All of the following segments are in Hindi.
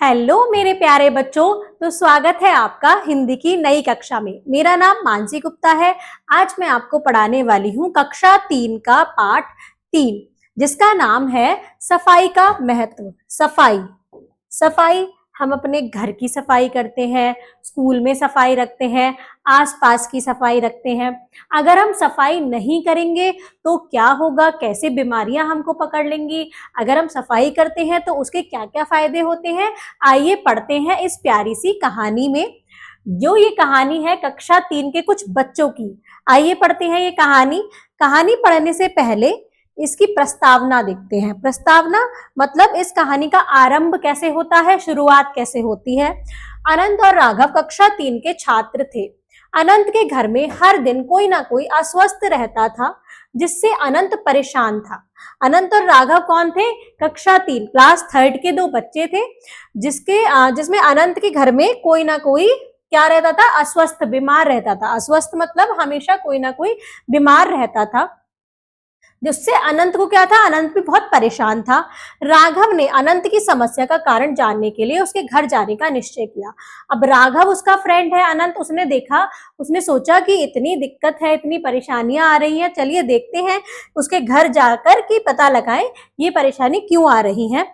हेलो मेरे प्यारे बच्चों। तो स्वागत है आपका हिंदी की नई कक्षा में। मेरा नाम मानसी गुप्ता है। आज मैं आपको पढ़ाने वाली हूँ कक्षा 3 का पाठ 3, जिसका नाम है सफाई का महत्व। सफाई सफाई हम अपने घर की सफाई करते हैं, स्कूल में सफाई रखते हैं, आसपास की सफाई रखते हैं। अगर हम सफाई नहीं करेंगे तो क्या होगा, कैसे बीमारियां हमको पकड़ लेंगी। अगर हम सफाई करते हैं तो उसके क्या क्या फायदे होते हैं, आइए पढ़ते हैं इस प्यारी सी कहानी में। जो ये कहानी है कक्षा 3 के कुछ बच्चों की। आइए पढ़ते हैं ये कहानी। कहानी पढ़ने से पहले इसकी प्रस्तावना देखते हैं। प्रस्तावना मतलब इस कहानी का आरंभ कैसे होता है, शुरुआत कैसे होती है। अनंत और राघव कक्षा 3 के छात्र थे। अनंत के घर में हर दिन कोई ना कोई अस्वस्थ रहता था, जिससे अनंत परेशान था। अनंत और राघव कौन थे? कक्षा 3 क्लास 3 के दो बच्चे थे, जिसमें अनंत के घर में कोई ना कोई क्या रहता था, अस्वस्थ, बीमार रहता था। अस्वस्थ मतलब हमेशा कोई ना कोई बीमार रहता था, जिससे अनंत को क्या था, अनंत भी बहुत परेशान था। राघव ने अनंत की समस्या का कारण जानने के लिए उसके घर जाने का निश्चय किया। अब राघव उसका फ्रेंड है अनंत, उसने देखा, उसने सोचा कि इतनी दिक्कत है, इतनी परेशानियां आ रही हैं, चलिए देखते हैं उसके घर जाकर कि पता लगाएं ये परेशानी क्यों आ रही है।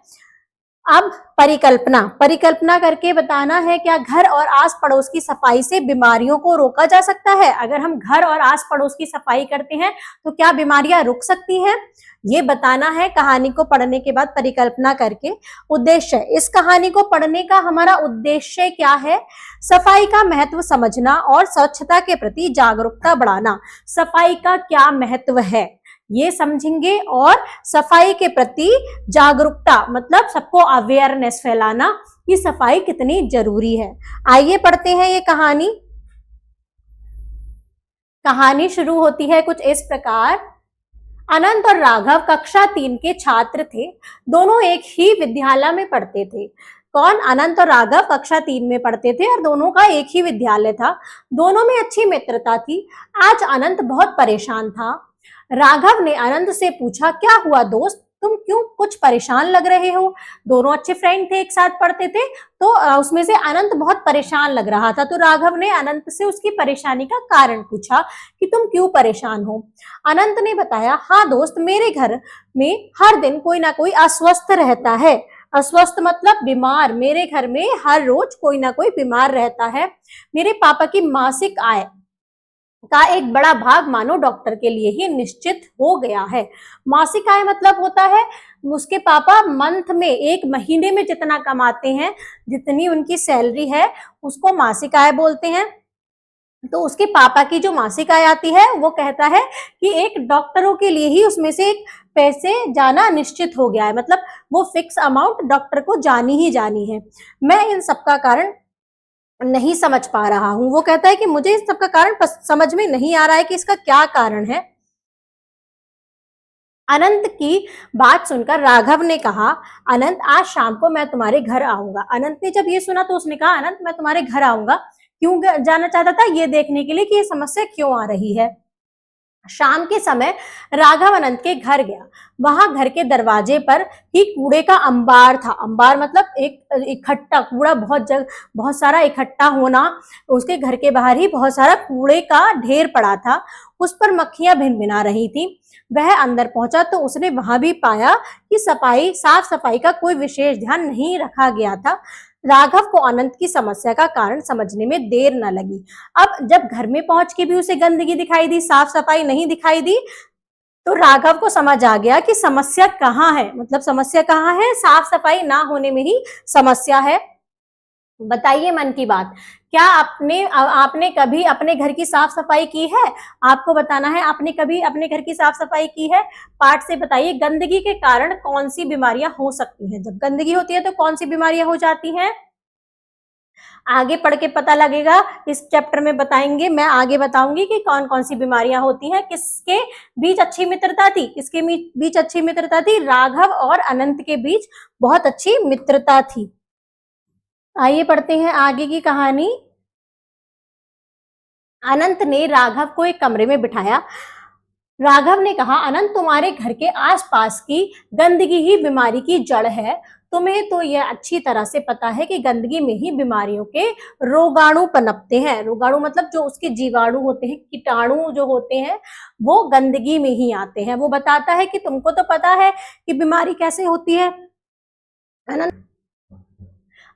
अब परिकल्पना परिकल्पना करके बताना है क्या घर और आस पड़ोस की सफाई से बीमारियों को रोका जा सकता है। अगर हम घर और आस पड़ोस की सफाई करते हैं तो क्या बीमारियां रुक सकती हैं, ये बताना है कहानी को पढ़ने के बाद परिकल्पना करके। उद्देश्य, इस कहानी को पढ़ने का हमारा उद्देश्य क्या है? सफाई का महत्व समझना और स्वच्छता के प्रति जागरूकता बढ़ाना। सफाई का क्या महत्व है ये समझेंगे, और सफाई के प्रति जागरूकता मतलब सबको अवेयरनेस फैलाना कि सफाई कितनी जरूरी है। आइए पढ़ते हैं ये कहानी। कहानी शुरू होती है कुछ इस प्रकार। अनंत और राघव कक्षा 3 के छात्र थे। दोनों एक ही विद्यालय में पढ़ते थे। कौन? अनंत और राघव कक्षा 3 में पढ़ते थे और दोनों का एक ही विद्यालय था। दोनों में अच्छी मित्रता थी। आज अनंत बहुत परेशान था। राघव ने अनंत से पूछा, क्या हुआ दोस्त, तुम क्यों कुछ परेशान लग रहे हो? दोनों अच्छे फ्रेंड थे, एक साथ पढ़ते थे, तो उसमें से अनंत बहुत परेशान लग रहा था। तो राघव ने अनंत से उसकी परेशानी का कारण पूछा कि तुम क्यों परेशान हो। अनंत ने बताया, हाँ दोस्त, मेरे घर में हर दिन कोई ना कोई अस्वस्थ रहता है। अस्वस्थ मतलब बीमार। मेरे घर में हर रोज कोई ना कोई बीमार रहता है। मेरे पापा की मासिक आय का एक बड़ा भाग मानो डॉक्टर के लिए ही निश्चित हो गया है। मासिक आय मतलब होता है उसके पापा मंथ में, एक महीने में जितना कमाते हैं, जितनी उनकी सैलरी है, उसको मासिक आय बोलते हैं। तो उसके पापा की जो मासिक आय आती है वो कहता है कि एक डॉक्टरों के लिए ही उसमें से एक पैसे जाना निश्चित हो गया है, मतलब वो फिक्स अमाउंट डॉक्टर को जानी ही जानी है। मैं इन सबका कारण नहीं समझ पा रहा हूं। वो कहता है कि मुझे इस सबका कारण समझ में नहीं आ रहा है कि इसका क्या कारण है। अनंत की बात सुनकर राघव ने कहा, अनंत आज शाम को मैं तुम्हारे घर आऊंगा। अनंत ने जब ये सुना तो उसने कहा, अनंत मैं तुम्हारे घर आऊंगा। क्यों जाना चाहता था? ये देखने के लिए कि ये समस्या क्यों आ रही है। शाम के समय राघव अनंत के घर गया। वहां घर के दरवाजे पर ही कूड़े का अंबार था। अंबार मतलब एक इकट्ठा कूड़ा, बहुत सारा इकट्ठा होना। उसके घर के बाहर ही बहुत सारा कूड़े का ढेर पड़ा था। उस पर मक्खियां भिनभिना रही थी। वह अंदर पहुंचा तो उसने वहां भी पाया कि साफ सफाई का कोई विशेष ध्यान नहीं रखा गया था। राघव को अनंत की समस्या का कारण समझने में देर न लगी। अब जब घर में पहुंच के भी उसे गंदगी दिखाई दी, साफ सफाई नहीं दिखाई दी, तो राघव को समझ आ गया कि समस्या कहाँ है। मतलब समस्या कहाँ है? साफ सफाई ना होने में ही समस्या है। बताइए मन की बात, क्या आपने कभी अपने घर की साफ सफाई की है? आपको बताना है, आपने कभी अपने घर की साफ सफाई की है? पाठ से बताइए, गंदगी के कारण कौन सी बीमारियां हो सकती हैं। जब गंदगी होती है तो कौन सी बीमारियां हो जाती हैं? आगे पढ़ के पता लगेगा। इस चैप्टर में बताएंगे, मैं आगे बताऊंगी कि कौन कौन सी बीमारियां होती हैं। किसके बीच अच्छी मित्रता थी? किसके बीच अच्छी मित्रता थी? राघव और अनंत के बीच बहुत अच्छी मित्रता थी। आइए पढ़ते हैं आगे की कहानी। अनंत ने राघव को एक कमरे में बिठाया। राघव ने कहा, अनंत तुम्हारे घर के आसपास की गंदगी ही बीमारी की जड़ है। तुम्हें तो यह अच्छी तरह से पता है कि गंदगी में ही बीमारियों के रोगाणु पनपते हैं। रोगाणु मतलब जो उसके जीवाणु होते हैं, कीटाणु जो होते हैं वो गंदगी में ही आते हैं। वो बताता है कि तुमको तो पता है कि बीमारी कैसे होती है। अनंत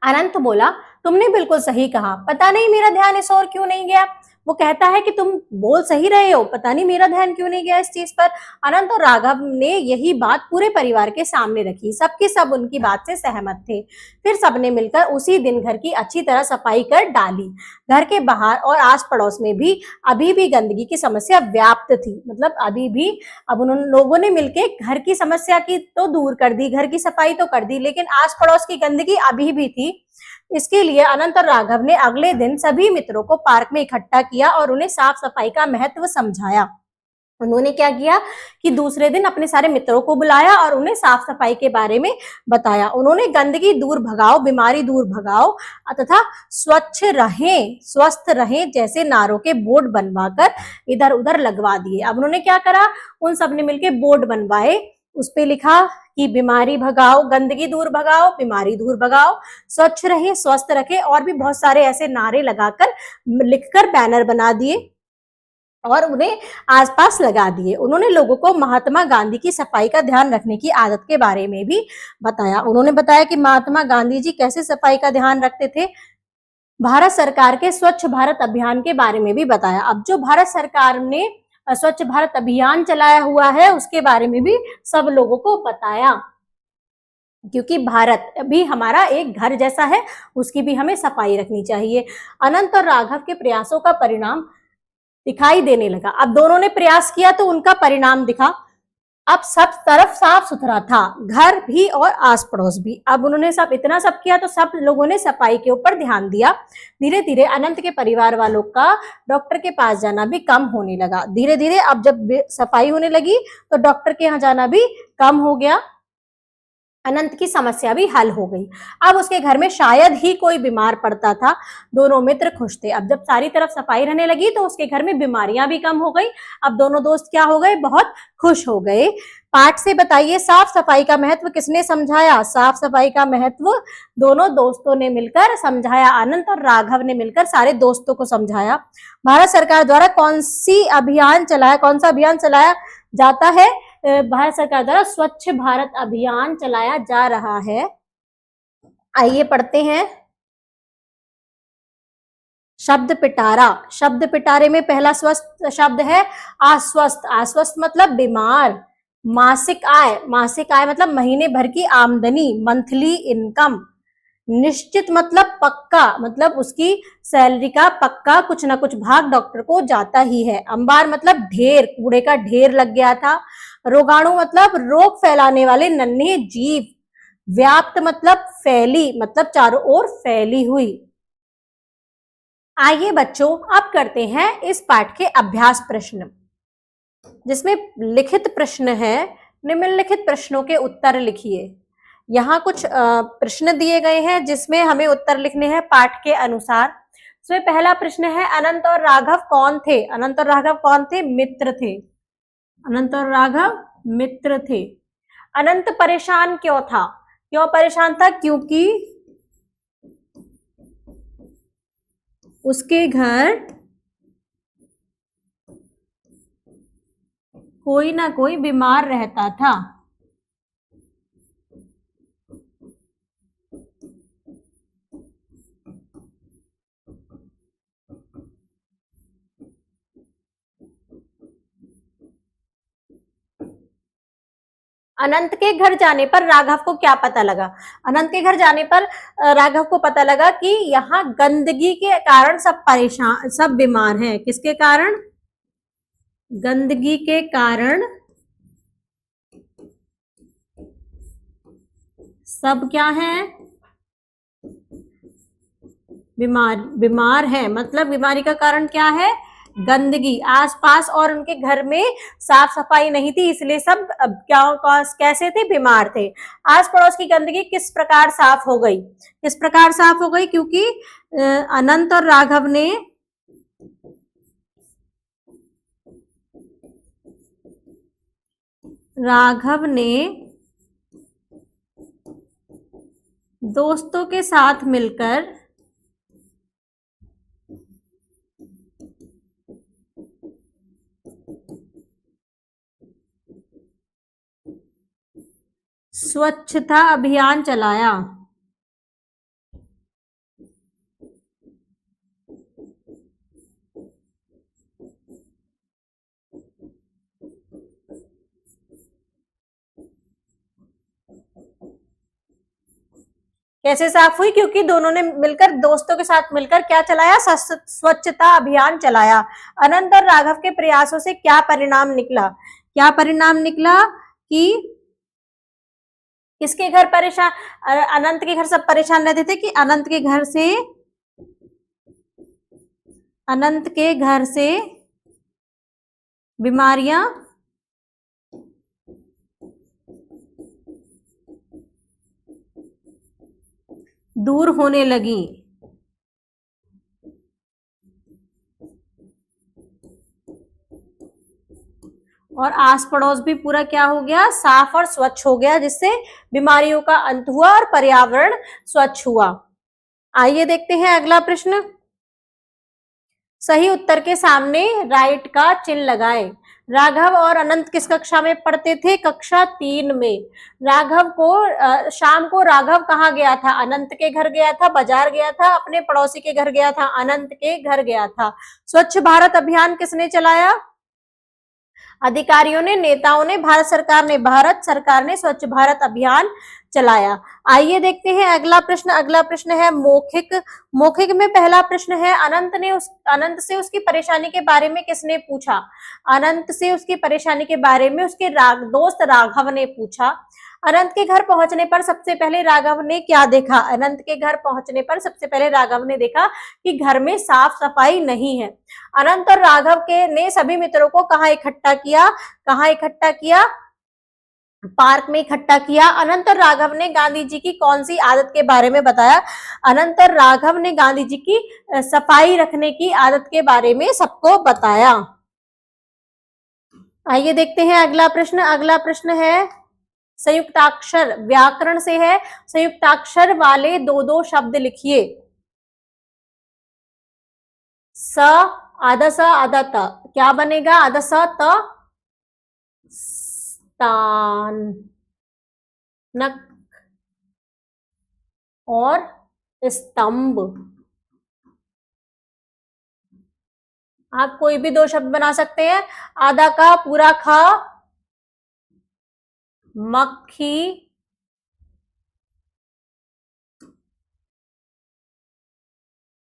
अनंत बोला, तुमने बिल्कुल सही कहा, पता नहीं मेरा ध्यान इस ओर क्यों नहीं गया। वो कहता है कि तुम बोल सही रहे हो, पता नहीं मेरा ध्यान क्यों नहीं गया इस चीज पर। अनंत और राघव ने यही बात पूरे परिवार के सामने रखी। सबके सब उनकी बात से सहमत थे। फिर सबने मिलकर उसी दिन घर की अच्छी तरह सफाई कर डाली। घर के बाहर और आस पड़ोस में भी अभी भी गंदगी की समस्या व्याप्त थी। मतलब अभी भी, अब उन लोगों ने मिलकर घर की समस्या की तो दूर कर दी, घर की सफाई तो कर दी, लेकिन आस पड़ोस की गंदगी अभी भी थी। इसके लिए अनंत और राघव ने अगले दिन सभी मित्रों को पार्क में इकट्ठा किया और उन्हें साफ सफाई का महत्व समझाया। उन्होंने क्या किया कि दूसरे दिन अपने सारे मित्रों को बुलाया और उन्हें साफ सफाई के बारे में बताया। उन्होंने गंदगी दूर भगाओ, बीमारी दूर भगाओ तथा स्वच्छ रहें, स्वस्थ रहें जैसे नारों के बोर्ड बनवाकर इधर उधर लगवा दिए। अब उन्होंने क्या करा, उन सब ने मिलकर बोर्ड बनवाए, उस पे लिखा कि बीमारी भगाओ, गंदगी दूर भगाओ, बीमारी दूर भगाओ, स्वच्छ रहे, स्वस्थ रखे, और भी बहुत सारे ऐसे नारे लगाकर लिखकर बैनर बना दिए और उन्हें आसपास लगा दिए। उन्होंने लोगों को महात्मा गांधी की सफाई का ध्यान रखने की आदत के बारे में भी बताया। उन्होंने बताया कि महात्मा गांधी जी कैसे सफाई का ध्यान रखते थे। भारत सरकार के स्वच्छ भारत अभियान के बारे में भी बताया। अब जो भारत सरकार ने स्वच्छ भारत अभियान चलाया हुआ है उसके बारे में भी सब लोगों को बताया, क्योंकि भारत भी हमारा एक घर जैसा है, उसकी भी हमें सफाई रखनी चाहिए। अनंत और राघव के प्रयासों का परिणाम दिखाई देने लगा। अब दोनों ने प्रयास किया तो उनका परिणाम दिखा। अब सब तरफ साफ सुथरा था, घर भी और आस पड़ोस भी। अब उन्होंने सब इतना सब किया तो सब लोगों ने सफाई के ऊपर ध्यान दिया। धीरे धीरे अनंत के परिवार वालों का डॉक्टर के पास जाना भी कम होने लगा। धीरे धीरे अब जब सफाई होने लगी तो डॉक्टर के यहाँ जाना भी कम हो गया। अनंत की समस्या भी हल हो गई। अब उसके घर में शायद ही कोई बीमार पड़ता था। दोनों मित्र खुश थे। अब जब सारी तरफ सफाई रहने लगी तो उसके घर में बीमारियां भी कम हो गई। अब दोनों दोस्त क्या हो गए, बहुत खुश हो गए। पाठ से बताइए, साफ सफाई का महत्व किसने समझाया? साफ सफाई का महत्व दोनों दोस्तों ने मिलकर समझाया। अनंत और राघव ने मिलकर सारे दोस्तों को समझाया। भारत सरकार द्वारा कौन सा अभियान चलाया जाता है? भारत सरकार द्वारा स्वच्छ भारत अभियान चलाया जा रहा है। आइए पढ़ते हैं। शब्द पिटारा। शब्द पिटारे में पहला स्वस्थ शब्द है आश्वस्त। आश्वस्त मतलब बीमार। मासिक आय। मासिक आय मतलब महीने भर की आमदनी, मंथली इनकम। निश्चित मतलब पक्का, मतलब उसकी सैलरी का पक्का कुछ ना कुछ भाग डॉक्टर को जाता ही है। अंबार मतलब ढेर, कूड़े का ढेर लग गया था। रोगाणु मतलब रोग फैलाने वाले नन्हे जीव। व्याप्त मतलब फैली, मतलब चारों ओर फैली हुई। आइए बच्चों, अब करते हैं इस पाठ के अभ्यास प्रश्न, जिसमें लिखित प्रश्न है। निम्नलिखित प्रश्नों के उत्तर लिखिए। यहाँ कुछ प्रश्न दिए गए हैं जिसमें हमें उत्तर लिखने हैं पाठ के अनुसार। इसमें पहला प्रश्न है, अनंत और राघव कौन थे? अनंत और राघव कौन थे? मित्र थे। अनंत और राघव मित्र थे। अनंत परेशान क्यों था? क्यों परेशान था? क्योंकि उसके घर कोई ना कोई बीमार रहता था। अनंत के घर जाने पर राघव को क्या पता लगा? अनंत के घर जाने पर राघव को पता लगा कि यहाँ गंदगी के कारण सब बीमार हैं। किसके कारण? गंदगी के कारण सब क्या है? बीमार है। मतलब बीमारी का कारण क्या है? गंदगी। आसपास और उनके घर में साफ सफाई नहीं थी, इसलिए सब कैसे थे? बीमार थे। आस पड़ोस की गंदगी किस प्रकार साफ हो गई? किस प्रकार साफ हो गई? क्योंकि अनंत और राघव ने राघव ने दोस्तों के साथ मिलकर स्वच्छता अभियान चलाया। कैसे साफ हुई? क्योंकि दोनों ने मिलकर, दोस्तों के साथ मिलकर क्या चलाया? स्वच्छता अभियान चलाया। अनंत और राघव के प्रयासों से क्या परिणाम निकला? क्या परिणाम निकला कि किसके घर परेशान, अनंत के घर सब परेशान रहते थे कि अनंत के घर से बीमारियां दूर होने लगी। और आस पड़ोस भी पूरा क्या हो गया? साफ और स्वच्छ हो गया, जिससे बीमारियों का अंत हुआ और पर्यावरण स्वच्छ हुआ। आइए देखते हैं अगला प्रश्न। सही उत्तर के सामने राइट का चिन्ह लगाएं। राघव और अनंत किस कक्षा में पढ़ते थे? कक्षा 3 में। राघव को शाम को राघव कहाँ गया था? अनंत के घर गया था, बाजार गया था, अपने पड़ोसी के घर गया था, अनंत के घर गया था। स्वच्छ भारत अभियान किसने चलाया? अधिकारियों ने, नेताओं ने, भारत सरकार ने स्वच्छ भारत अभियान चलाया। आइए देखते हैं अगला प्रश्न। अगला प्रश्न है मौखिक। मौखिक में पहला प्रश्न है, अनंत से उसकी परेशानी के बारे में किसने पूछा? अनंत से उसकी परेशानी के बारे में उसके दोस्त राघव ने पूछा। अनंत के घर पहुंचने पर सबसे पहले राघव ने क्या देखा? अनंत के घर पहुंचने पर सबसे पहले राघव ने देखा कि घर में साफ सफाई नहीं है। अनंत और राघव के ने सभी मित्रों को कहाँ इकट्ठा किया? कहाँ इकट्ठा किया? पार्क में इकट्ठा किया। अनंत और राघव ने गांधी जी की कौन सी आदत के बारे में बताया? अनंत और राघव ने गांधी जी की सफाई रखने की आदत के बारे में सबको बताया। आइए देखते हैं अगला प्रश्न। अगला प्रश्न है संयुक्ताक्षर, व्याकरण से है। संयुक्ताक्षर वाले दो दो शब्द लिखिए। स, आधा स, आधा त, क्या बनेगा? आधा स त, स्थान, नक और स्तंभ। आप कोई भी दो शब्द बना सकते हैं। आधा का पूरा ख, मक्खी,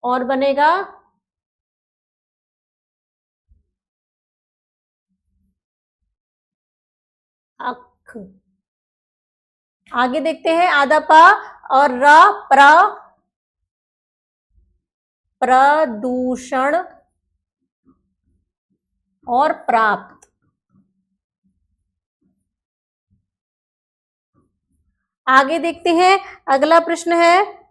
और बनेगा अख। आगे देखते हैं आधा प और र, प्रदूषण और प्राप्त। आगे देखते हैं अगला प्रश्न है,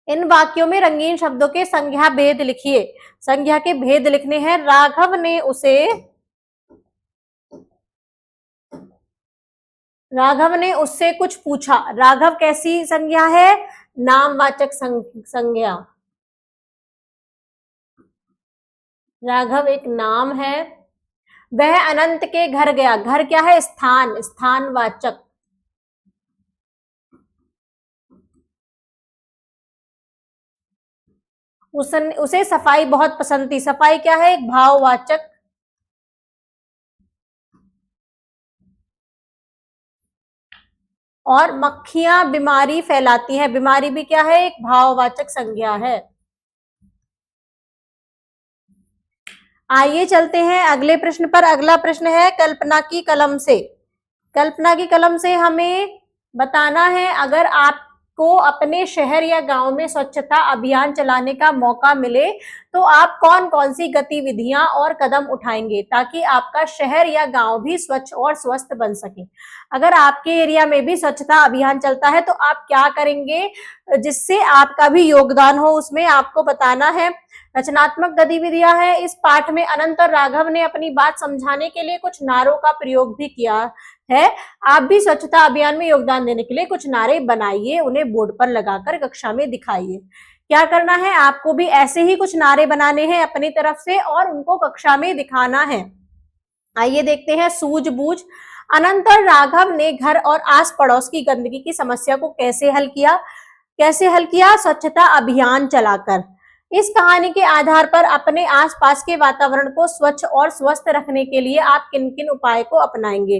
इन वाक्यों में रंगीन शब्दों के संज्ञा भेद लिखिए। संज्ञा के भेद लिखने हैं। राघव ने उससे कुछ पूछा। राघव कैसी संज्ञा है? नामवाचक संज्ञा। राघव एक नाम है। वह अनंत के घर गया। घर क्या है? स्थान, स्थानवाचक। उसे सफाई बहुत पसंद थी। सफाई क्या है? एक भाववाचक। और मक्खियां बीमारी फैलाती हैं। बीमारी भी क्या है? एक भाववाचक संज्ञा है। आइए चलते हैं अगले प्रश्न पर। अगला प्रश्न है कल्पना की कलम से। कल्पना की कलम से हमें बताना है, अगर आपको अपने शहर या गांव में स्वच्छता अभियान चलाने का मौका मिले तो आप कौन कौन सी गतिविधियां और कदम उठाएंगे ताकि आपका शहर या गांव भी स्वच्छ और स्वस्थ बन सके। अगर आपके एरिया में भी स्वच्छता अभियान चलता है तो आप क्या करेंगे जिससे आपका भी योगदान हो उसमें, आपको बताना है। रचनात्मक गतिविधियां हैं। इस पाठ में अनंत और राघव ने अपनी बात समझाने के लिए कुछ नारों का प्रयोग भी किया है। आप भी स्वच्छता अभियान में योगदान देने के लिए कुछ नारे बनाइए, उन्हें बोर्ड पर लगाकर कक्षा में दिखाइए। क्या करना है, आपको भी ऐसे ही कुछ नारे बनाने हैं अपनी तरफ से और उनको कक्षा में दिखाना है। आइए देखते हैं सूझबूझ। अनंत और राघव ने घर और आस पड़ोस की गंदगी की समस्या को कैसे हल किया? स्वच्छता अभियान चलाकर। इस कहानी के आधार पर अपने आसपास के वातावरण को स्वच्छ और स्वस्थ रखने के लिए आप किन किन उपाय को अपनाएंगे?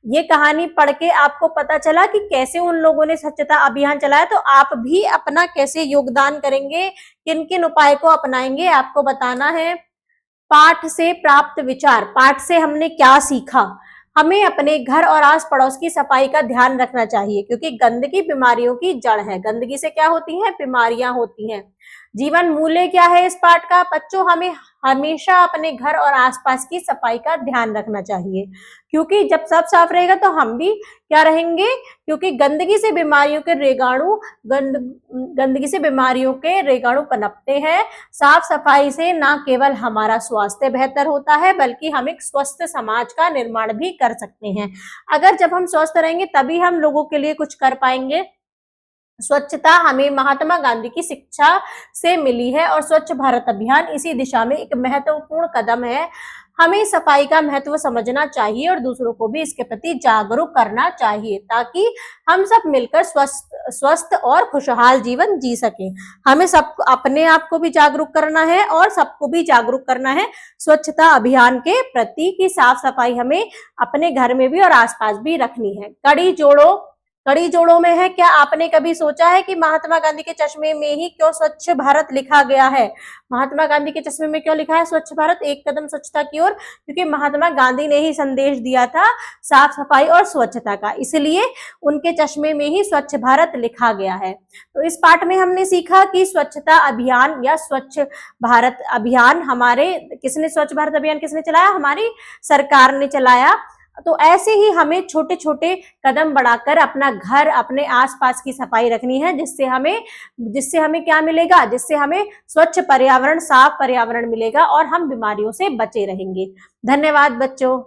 ये कहानी पढ़ के आपको पता चला कि कैसे उन लोगों ने स्वच्छता अभियान चलाया, तो आप भी अपना कैसे योगदान करेंगे, किन किन उपाय को अपनाएंगे, आपको बताना है। पाठ से प्राप्त विचार। पाठ से हमने क्या सीखा? हमें अपने घर और आस पड़ोस की सफाई का ध्यान रखना चाहिए, क्योंकि गंदगी बीमारियों की जड़ है। गंदगी से क्या होती है? बीमारियां होती हैं। जीवन मूल्य क्या है इस पाठ का? बच्चों, हमें हमेशा अपने घर और आसपास की सफाई का ध्यान रखना चाहिए, क्योंकि जब सब साफ रहेगा तो हम भी क्या रहेंगे? क्योंकि गंदगी से बीमारियों के रेगाणु पनपते हैं। साफ सफाई से न केवल हमारा स्वास्थ्य बेहतर होता है, बल्कि हम एक स्वस्थ समाज का निर्माण भी कर सकते हैं। अगर जब हम स्वस्थ रहेंगे तभी हम लोगों के लिए कुछ कर पाएंगे। स्वच्छता हमें महात्मा गांधी की शिक्षा से मिली है और स्वच्छ भारत अभियान इसी दिशा में एक महत्वपूर्ण कदम है। हमें सफाई का महत्व समझना चाहिए और दूसरों को भी इसके प्रति जागरूक करना चाहिए, ताकि हम सब मिलकर स्वस्थ और खुशहाल जीवन जी सकें। हमें सब अपने आप को भी जागरूक करना है और सबको भी जागरूक करना है स्वच्छता अभियान के प्रति, कि साफ सफाई हमें अपने घर में भी और आसपास भी रखनी है। कड़ी जोड़ों में है, क्या आपने कभी सोचा है कि महात्मा गांधी के चश्मे में ही क्यों स्वच्छ भारत लिखा गया है? महात्मा गांधी के चश्मे में क्यों लिखा है स्वच्छ भारत, एक कदम स्वच्छता की ओर? क्योंकि महात्मा गांधी ने ही संदेश दिया था साफ सफाई और स्वच्छता का, इसलिए उनके चश्मे में ही स्वच्छ भारत लिखा गया है। तो इस पाठ में हमने सीखा कि स्वच्छता अभियान या स्वच्छ भारत अभियान स्वच्छ भारत अभियान किसने चलाया? हमारी सरकार ने चलाया। तो ऐसे ही हमें छोटे छोटे कदम बढ़ाकर अपना घर, अपने आसपास की सफाई रखनी है, जिससे हमें क्या मिलेगा? जिससे हमें स्वच्छ पर्यावरण, साफ पर्यावरण मिलेगा और हम बीमारियों से बचे रहेंगे। धन्यवाद बच्चों।